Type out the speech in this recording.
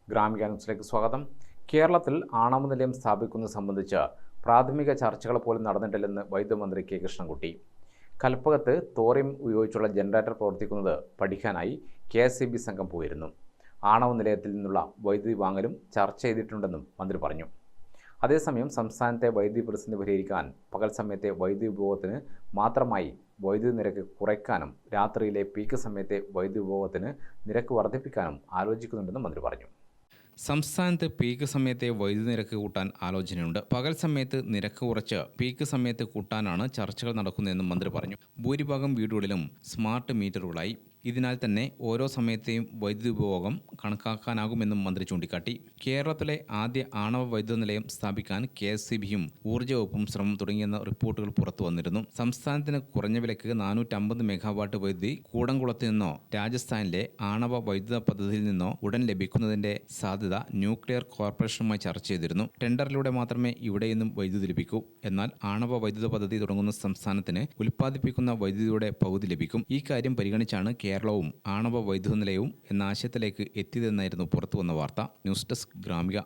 ഗ്രാമിക ന്യൂസിലേക്ക് സ്വാഗതം. കേരളത്തിൽ ആണവ നിലയം സ്ഥാപിക്കുന്നത് സംബന്ധിച്ച് പ്രാഥമിക ചർച്ചകൾ പോലും നടന്നിട്ടില്ലെന്ന് വൈദ്യുതി മന്ത്രി കെ കൃഷ്ണൻകുട്ടി. കൽപ്പകത്ത് തോറിയം ഉപയോഗിച്ചുള്ള ജനറേറ്റർ പ്രവർത്തിക്കുന്നത് പഠിക്കാനായി KSEB സംഘം പോയിരുന്നു. ആണവ നിലയത്തിൽ നിന്നുള്ള വൈദ്യുതി വാങ്ങലും ചർച്ച ചെയ്തിട്ടുണ്ടെന്നും മന്ത്രി പറഞ്ഞു. അതേസമയം സംസ്ഥാനത്തെ വൈദ്യുതി പ്രതിസന്ധി പരിഹരിക്കാൻ പകൽ സമയത്തെ വൈദ്യുതി ഉപഭോഗത്തിന് മാത്രമായി വൈദ്യുതി നിരക്ക് കുറയ്ക്കാനും രാത്രിയിലെ പീക്ക് സമയത്തെ വൈദ്യുതി ഉപഭോഗത്തിന് നിരക്ക് വർദ്ധിപ്പിക്കാനും ആലോചിക്കുന്നുണ്ടെന്നും മന്ത്രി പറഞ്ഞു. സംസ്ഥാനത്ത് പീക്ക് സമയത്തെ വൈദ്യുതി നിരക്ക് കൂട്ടാൻ ആലോചനയുണ്ട്. പകൽ സമയത്ത് നിരക്ക് കുറച്ച് പീക്ക് സമയത്ത് കൂട്ടാനാണ് ചർച്ചകൾ നടക്കുന്നതെന്നും മന്ത്രി പറഞ്ഞു. ഭൂരിഭാഗം വീടുകളിലും സ്മാർട്ട് മീറ്ററുകളായി. ഇതിനാൽ തന്നെ ഓരോ സമയത്തെയും വൈദ്യുതി ഉപഭോഗം കണക്കാക്കാനാകുമെന്നും മന്ത്രി ചൂണ്ടിക്കാട്ടി. കേരളത്തിലെ ആദ്യ ആണവ വൈദ്യുത നിലയം സ്ഥാപിക്കാൻ KSEBയും ഊർജ്ജ വകുപ്പും ശ്രമം തുടങ്ങിയെന്ന റിപ്പോർട്ടുകൾ പുറത്തു വന്നിരുന്നു. സംസ്ഥാനത്തിന് കുറഞ്ഞ വിലയ്ക്ക് 450 മെഗാവാട്ട് വൈദ്യുതി കൂടംകുളത്ത് നിന്നോ രാജസ്ഥാനിലെ ആണവ വൈദ്യുത പദ്ധതിയിൽ നിന്നോ ഉടൻ ലഭിക്കുന്നതിന്റെ സാധ്യത ന്യൂക്ലിയർ കോർപ്പറേഷനുമായി ചർച്ച ചെയ്തിരുന്നു. ടെൻഡറിലൂടെ മാത്രമേ ഇവിടെയൊന്നും വൈദ്യുതി ലഭിക്കൂ. എന്നാൽ ആണവ വൈദ്യുത പദ്ധതി തുടങ്ങുന്ന സംസ്ഥാനത്തിന് ഉൽപ്പാദിപ്പിക്കുന്ന വൈദ്യുതിയുടെ പകുതി ലഭിക്കും. ഈ കാര്യം പരിഗണിച്ചാണ് കേരളവും ആണവ വൈദ്യുത നിലയവും എന്ന ആശയത്തിലേക്ക് എത്തിയതെന്നായിരുന്നു പുറത്തുവന്ന വാർത്ത. News desk Gramika.